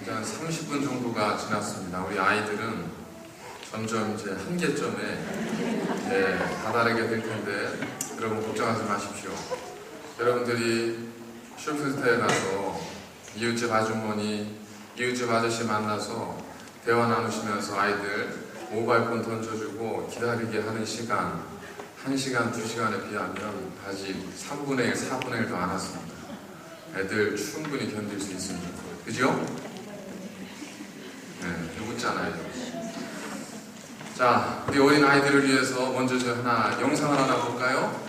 이제 한 30분 정도가 지났습니다. 우리 아이들은 점점 이제 한계점에 다다르게 될 텐데 여러분 걱정하지 마십시오. 여러분들이 쇼핑센터에 가서 이웃집 아주머니, 이웃집 아저씨 만나서 대화 나누시면서 아이들 모바일폰 던져주고 기다리게 하는 시간 1시간, 2시간에 비하면 아직 3분의 1, 4분의 1도 안 왔습니다. 애들 충분히 견딜 수 있습니다. 그죠? 네, 웃잖아요. 자, 우리 어린 아이들을 위해서 먼저 저 하나 영상을 하나 볼까요?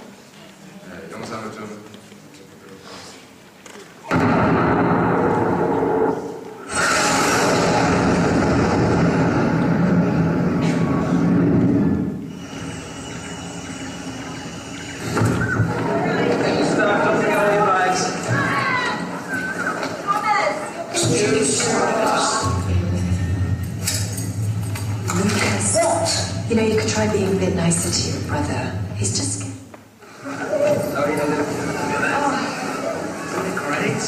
네, 영상을 좀 보도록 하겠습니다. You know, you could try being a bit nicer to your brother. He's just... Oh, yeah, look. Oh, isn't it great?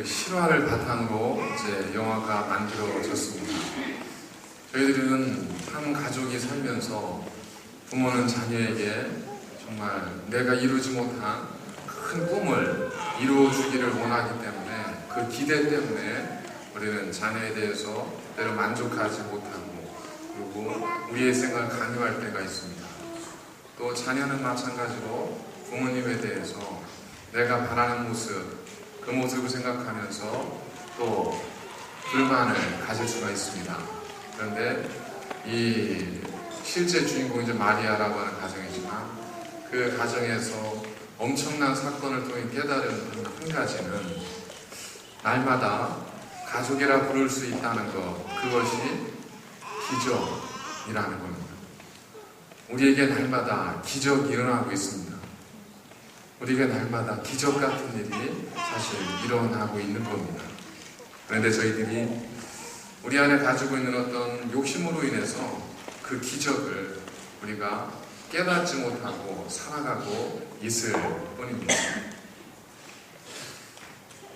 그 실화를 바탕으로 이제 영화가 만들어졌습니다. 저희들은 한 가족이 살면서 부모는 자녀에게 정말 내가 이루지 못한 큰 꿈을 이루어주기를 원하기 때문에 그 기대 때문에 우리는 자녀에 대해서 때로 만족하지 못하고 그리고 우리의 생각을 강요할 때가 있습니다. 또 자녀는 마찬가지로 부모님에 대해서 내가 바라는 모습, 그 모습을 생각하면서 또 불만을 가질 수가 있습니다. 그런데 이 실제 주인공이 이제 마리아라고 하는 가정이지만 그 가정에서 엄청난 사건을 통해 깨달은 한 가지는 날마다 가족이라 부를 수 있다는 것, 그것이 기적이라는 겁니다. 우리에게 날마다 기적이 일어나고 있습니다. 우리에게 날마다 기적 같은 일이 사실 일어나고 있는 겁니다. 그런데 저희들이 우리 안에 가지고 있는 어떤 욕심으로 인해서 그 기적을 우리가 깨닫지 못하고 살아가고 있을 뿐입니다.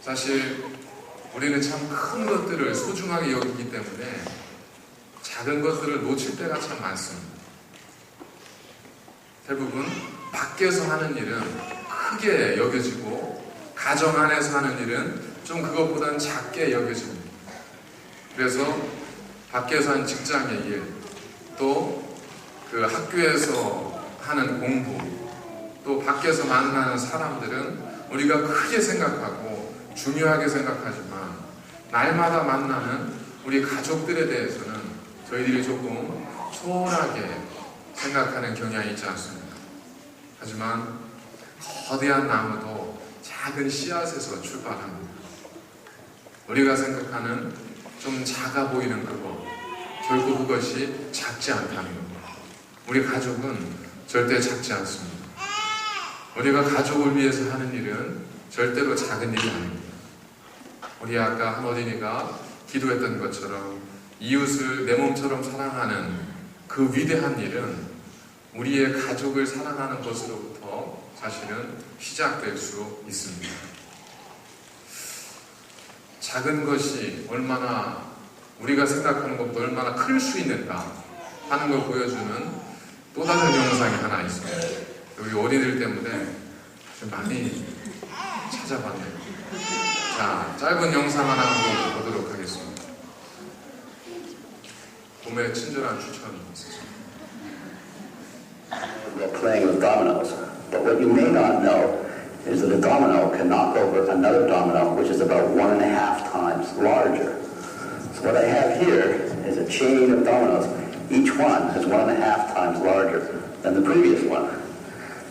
사실 우리는 참 큰 것들을 소중하게 여기기 때문에 작은 것들을 놓칠 때가 참 많습니다. 대부분 밖에서 하는 일은 크게 여겨지고 가정 안에서 하는 일은 좀 그것보다는 작게 여겨집니다. 그래서 밖에서 하는 직장의 일, 또 그 학교에서 하는 공부, 또 밖에서 만나는 사람들은 우리가 크게 생각하고 중요하게 생각하지만 날마다 만나는 우리 가족들에 대해서는 저희들이 조금 소홀하게 생각하는 경향이 있지 않습니까? 하지만 거대한 나무도 작은 씨앗에서 출발합니다. 우리가 생각하는 좀 작아 보이는 그것, 결국 그것이 작지 않다는 겁니다. 우리 가족은 절대 작지 않습니다. 우리가 가족을 위해서 하는 일은 절대로 작은 일이 아닙니다. 우리 아까 한 어린이가 기도했던 것처럼 이웃을 내 몸처럼 사랑하는 그 위대한 일은 우리의 가족을 사랑하는 것으로부터 사실은 시작될 수 있습니다. 작은 것이 얼마나 우리가 생각하는 것보다 얼마나 클 수 있는가 하는 걸 보여주는 또 다른 영상이 하나 있습니다. 우리 어린이들 때문에 좀 많이 찾아봤네요. 자, 짧은 영상 하나 한번 보도록 하겠습니다. 봄에 친절한 추천이 있었습니다. We're playing with dominoes, but what you may not know is that a domino can knock over another domino which is about 1.5 times larger. So what I have here is a chain of dominoes. Each one is 1.5 times larger than the previous one.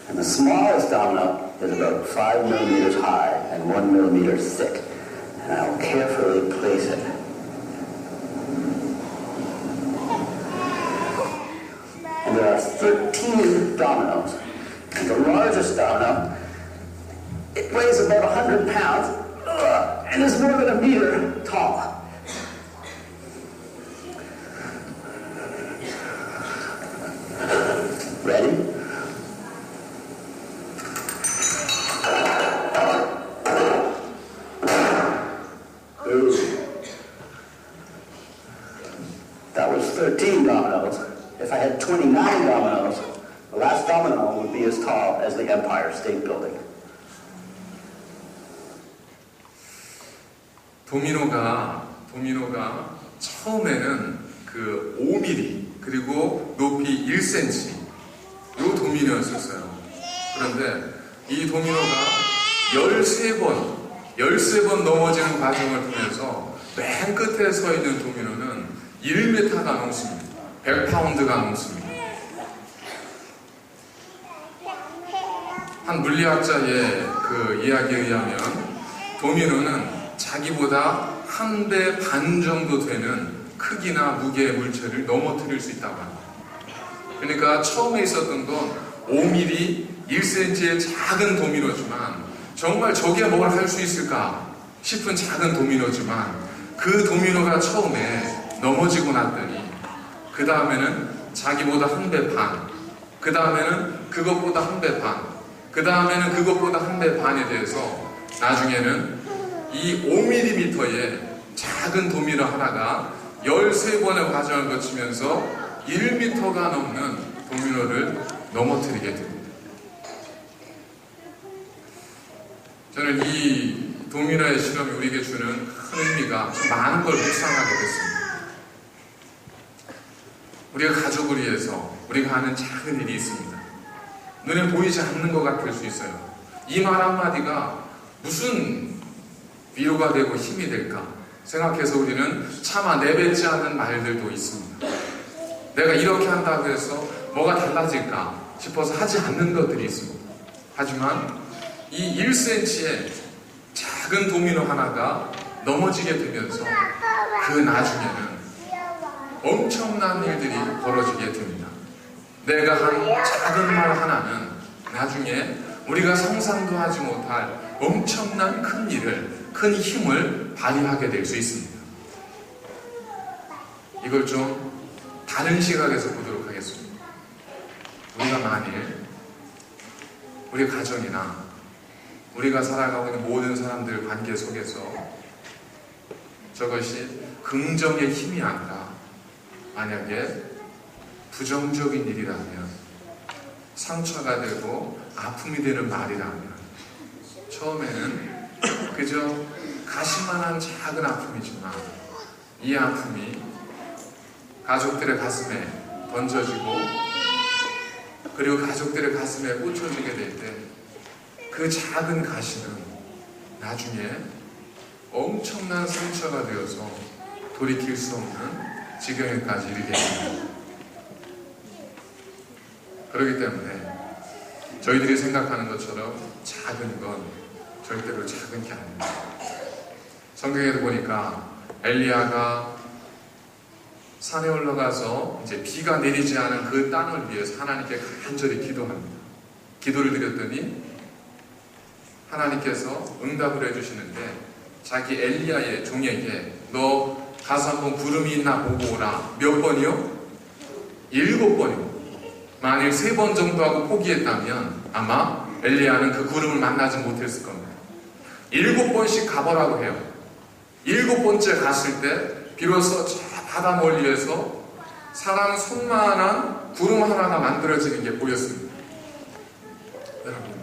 And the smallest domino is about 5 millimeters high and 1 millimeter thick. And I will carefully place it. And there are 13 dominoes. And the largest domino, it weighs about 100 pounds and is more than 1 meter tall. Ready? Ooh. That was 13 dominoes. If I had 29 dominoes, the last domino would be as tall as the Empire State Building. 도미노가 처음에는 그 5mm 그리고 높이 1cm 요 도미노였었어요. 그런데 이 도미노가 13번 넘어지는 과정을 통해서 맨 끝에 서 있는 도미노는 1m가 넘습니다. 100파운드가 넘습니다. 한 물리학자의 그 이야기에 의하면 도미노는 자기보다 1배 반 정도 되는 크기나 무게의 물체를 넘어뜨릴 수 있다고 합니다. 그러니까 처음에 있었던 건 5mm, 1cm의 작은 도미노지만 정말 저게 뭘 할 수 있을까 싶은 작은 도미노지만 그 도미노가 처음에 넘어지고 났더니 그 다음에는 자기보다 1배 반, 그 다음에는 그것보다 1배 반, 그 다음에는 그것보다 1배 반에 대해서 나중에는 이 5mm의 작은 도미노 하나가 13번의 과정을 거치면서 1m가 넘는 도미노를 넘어뜨리게 됩니다. 저는 이 도미노의 실험이 우리에게 주는 큰 의미가 좀 많은 걸 묵상하게 됐습니다. 우리가 가족을 위해서 우리가 하는 작은 일이 있습니다. 눈에 보이지 않는 것 같을 수 있어요. 이 말 한마디가 무슨 위로가 되고 힘이 될까 생각해서 우리는 차마 내뱉지 않는 말들도 있습니다. 내가 이렇게 한다고 해서 뭐가 달라질까 싶어서 하지 않는 것들이 있습니다. 하지만 이 1cm의 작은 도미노 하나가 넘어지게 되면서 그 나중에는 엄청난 일들이 벌어지게 됩니다. 내가 한 작은 말 하나는 나중에 우리가 상상도 하지 못할 엄청난 큰 일을, 큰 힘을 발휘하게 될 수 있습니다. 이걸 좀 다른 시각에서 보도록 하겠습니다. 우리가 만일 우리 가정이나 우리가 살아가고 있는 모든 사람들 관계 속에서 저것이 긍정의 힘이 아니라 만약에 부정적인 일이라면, 상처가 되고 아픔이 되는 말이라면 처음에는 그저 가시만한 작은 아픔이지만 이 아픔이 가족들의 가슴에 던져지고 그리고 가족들의 가슴에 꽂혀지게 될 때 그 작은 가시는 나중에 엄청난 상처가 되어서 돌이킬 수 없는 지경에까지 이르게 됩니다. 그렇기 때문에 저희들이 생각하는 것처럼 작은 건 절대로 작은 게 아닙니다. 성경에도 보니까 엘리야가 산에 올라가서 이제 비가 내리지 않은 그 땅을 위해서 하나님께 간절히 기도합니다. 기도를 드렸더니 하나님께서 응답을 해주시는데 자기 엘리야의 종에게 너 가서 한번 구름이 있나 보고 오라. 몇 번이요? 7번이요. 만일 3번 정도 하고 포기했다면 아마 엘리야는 그 구름을 만나지 못했을 겁니다. 7번씩 가보라고 해요. 7번째 갔을 때 비로소 저 바다 멀리에서 사람 손만한 구름 하나가 만들어지는 게 보였습니다. 여러분,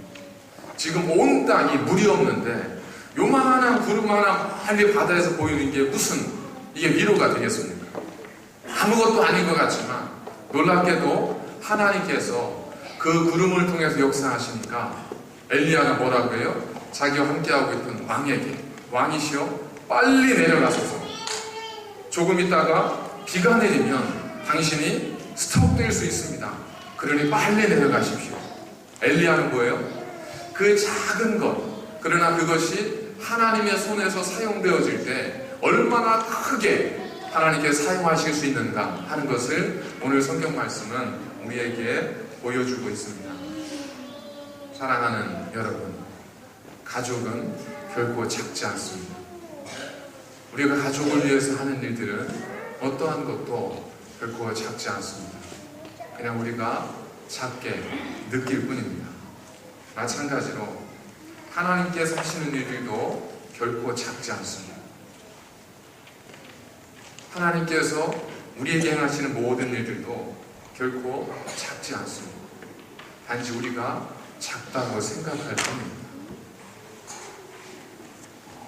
지금 온 땅이 물이 없는데 요만한 구름 하나 멀리 바다에서 보이는 게 무슨 이게 위로가 되겠습니까? 아무것도 아닌 것 같지만 놀랍게도 하나님께서 그 구름을 통해서 역사하시니까 엘리야가 뭐라고 해요? 자기와 함께하고 있던 왕에게 왕이시여 빨리 내려가소서. 조금 있다가 비가 내리면 당신이 스톱될 수 있습니다. 그러니 빨리 내려가십시오. 엘리야는 뭐예요? 그 작은 것, 그러나 그것이 하나님의 손에서 사용되어질 때 얼마나 크게 하나님께 사용하실 수 있는가 하는 것을 오늘 성경 말씀은 우리에게 보여주고 있습니다. 사랑하는 여러분, 가족은 결코 작지 않습니다. 우리가 가족을 위해서 하는 일들은 어떠한 것도 결코 작지 않습니다. 그냥 우리가 작게 느낄 뿐입니다. 마찬가지로 하나님께서 하시는 일들도 결코 작지 않습니다. 하나님께서 우리에게 행하시는 모든 일들도 결코 작지 않습니다. 단지 우리가 작다고 생각할 뿐입니다.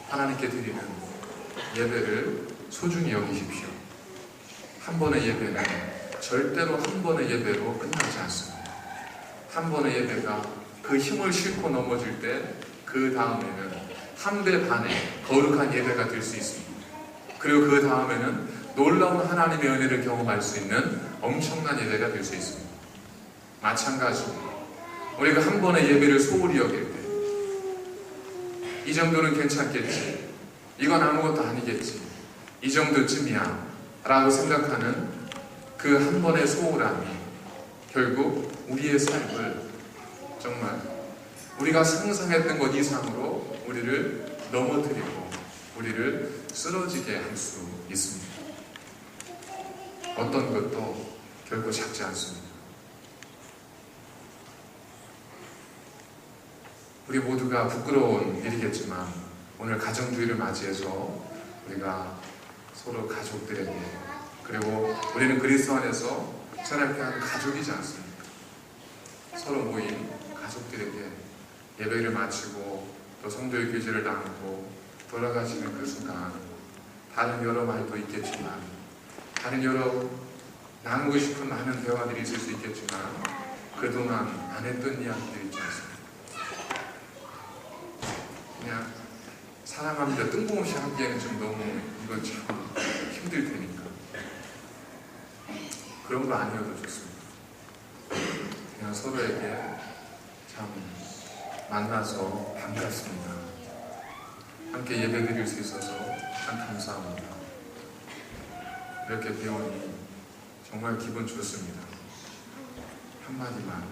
하나님께 드리는 예배를 소중히 여기십시오. 한 번의 예배는 절대로 한 번의 예배로 끝나지 않습니다. 한 번의 예배가 그 힘을 싣고 넘어질 때 그 다음에는 한 배 반의 거룩한 예배가 될 수 있습니다. 그리고 그 다음에는 놀라운 하나님의 은혜를 경험할 수 있는 엄청난 예배가 될 수 있습니다. 마찬가지로 우리가 한 번의 예배를 소홀히 여길 때 이 정도는 괜찮겠지, 이건 아무것도 아니겠지, 이 정도쯤이야 라고 생각하는 그 한 번의 소홀함이 결국 우리의 삶을 정말 우리가 상상했던 것 이상으로 우리를 넘어뜨리고 우리를 쓰러지게 할 수 있습니다. 어떤 것도 결코 작지 않습니다. 우리 모두가 부끄러운 일이겠지만 오늘 가정주의를 맞이해서 우리가 서로 가족들에게, 그리고 우리는 그리스도 안에서 하나님께 한 가족이지 않습니까? 서로 모인 가족들에게 예배를 마치고 또 성도의 교제를 나누고 돌아가시는 그 순간, 다른 여러 말도 있겠지만, 다른 여러 나누고 싶은 많은 대화들이 있을 수 있겠지만, 그동안 안 했던 이야기들이 있지 않습니까? 그냥 사랑합니다 뜬금없이 하기에는 좀 너무 이건 참 힘들 테니까 그런 거 아니어도 좋습니다. 그냥 서로에게 참 만나서 반갑습니다, 함께 예배 드릴 수 있어서 참 감사합니다, 이렇게 배우니 정말 기분 좋습니다. 한마디만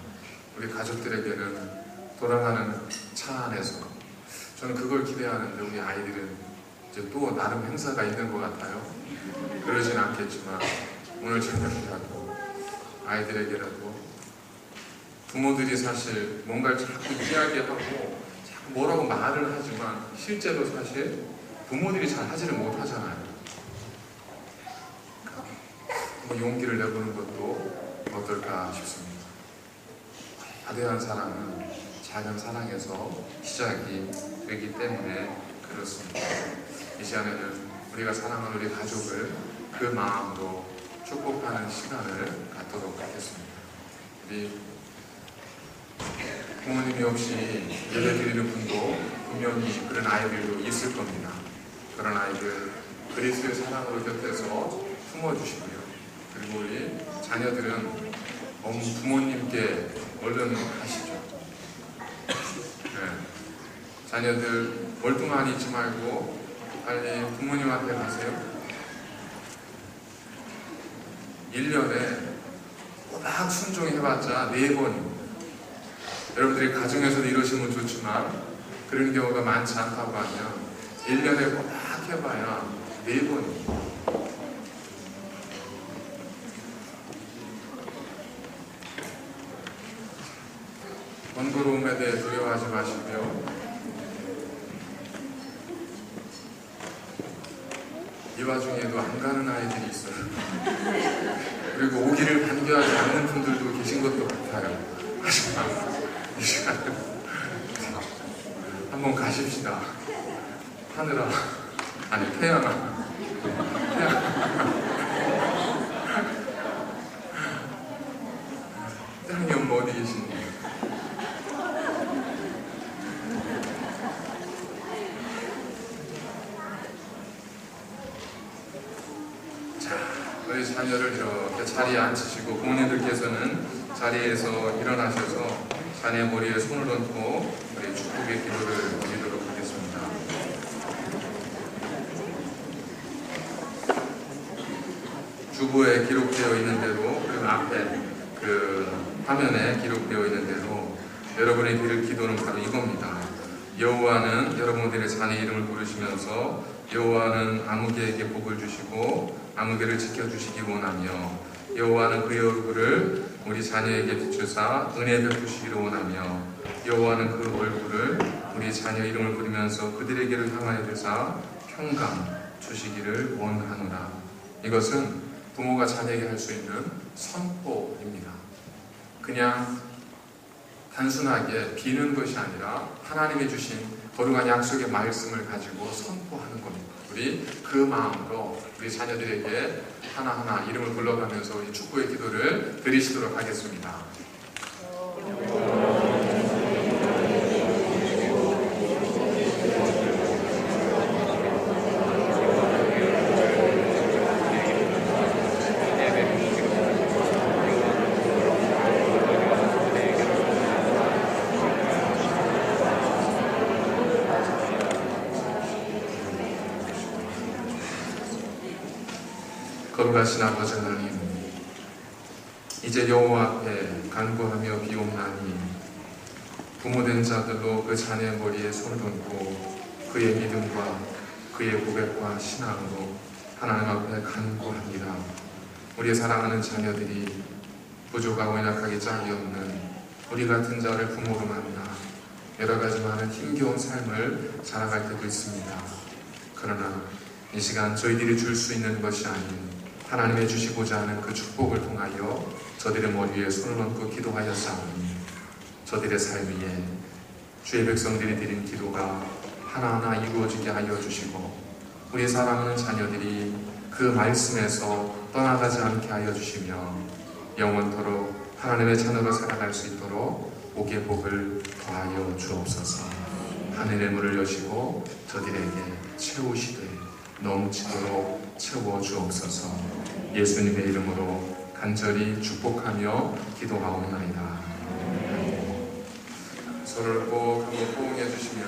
우리 가족들에게는 돌아가는 차 안에서, 저는 그걸 기대하는데 우리 아이들은 이제 또 나름 행사가 있는 것 같아요. 그러진 않겠지만 오늘 저녁이라도 아이들에게라도, 부모들이 사실 뭔가를 자꾸 이야기하고 자꾸 뭐라고 말을 하지만 실제로 사실 부모들이 잘 하지를 못하잖아요. 한번 용기를 내보는 것도 어떨까 싶습니다. 거대한 사랑은 작은 사랑에서 시작이 되기 때문에 그렇습니다. 이 시간에는 우리가 사랑하는 우리 가족을 그 마음으로 축복하는 시간을 갖도록 하겠습니다. 우리 부모님이 없이 예배 드리는 분도 분명히 그런 아이들도 있을 겁니다. 그런 아이들 그리스도의 사랑으로 곁에서 품어주시고요. 그리고 우리 자녀들은 부모님께 얼른 가시죠. 자녀들 멀뚱하니 있지 말고 빨리 부모님한테 가세요. 1년에 딱 순종해봤자 4번입니다. 여러분들이 가정에서도 이러시면 좋지만 그런 경우가 많지 않다고 하면 1년에 딱 해봐야 4번입니다. 번거로움에 대해 두려워하지 마시고요. 이 와중에도 안 가는 아이들이 있어요. 그리고 오기를 반겨하지 않는 분들도 계신 것도 같아요. 하지만 이 시간에 한번 가십시다. 하늘아, 아니 태양아, 태양이 엄마 어디 계시니? 우리 자녀를 이렇게 자리에 앉히시고, 부모님들께서는 자리에서 일어나셔서 자녀 머리에 손을 얹고 우리 축복의 기도를 드리도록 하겠습니다. 주보에 기록되어 있는 대로, 그리고 앞에 그 화면에 기록되어 있는 대로 여러분이 드릴 기도는 바로 이겁니다. 여호와는 여러분들의 자녀 이름을 부르시면서 여호와는 아무개에게 복을 주시고 아무개를 지켜주시기 원하며, 여호와는 그의 얼굴을 우리 자녀에게 비추사 은혜 베푸시기를 원하며, 여호와는 그 얼굴을 우리 자녀 이름을 부르면서 그들에게를 향하여 되사 평강 주시기를 원하노라. 이것은 부모가 자녀에게 할 수 있는 선포입니다. 그냥 단순하게 비는 것이 아니라 하나님이 주신 거룩한 약속의 말씀을 가지고 선포하는 겁니다. 우리 그 마음으로 우리 자녀들에게 하나하나 이름을 불러가면서 우리 축복의 기도를 드리시도록 하겠습니다. 거룩하신 아버지 하나님, 이제 여호와 앞에 간구하며 비옵나니 부모된 자들로 그 자녀의 머리에 손을 얹고 그의 믿음과 그의 고백과 신앙으로 하나님 앞에 간구합니다. 우리의 사랑하는 자녀들이 부족하고 연약하기 짝이 없는 우리 같은 자를 부모로 만나 여러 가지 많은 힘겨운 삶을 살아갈 때도 있습니다. 그러나 이 시간 저희들이 줄 수 있는 것이 아닌 하나님의 주시고자 하는 그 축복을 통하여 저들의 머리에 손을 얹고 기도하여 싸우니 저들의 삶 위에 주의 백성들이 드린 기도가 하나하나 이루어지게 하여 주시고 우리 사랑하는 자녀들이 그 말씀에서 떠나가지 않게 하여 주시며 영원토록 하나님의 자녀로 살아갈 수 있도록 복의 복을 더하여 주옵소서. 하늘의 문을 여시고 저들에게 채우시되 넘치도록 채워 주옵소서. 예수님의 이름으로 간절히 축복하며 기도하옵나이다. 서로를 꼭 한번 포옹해 주시면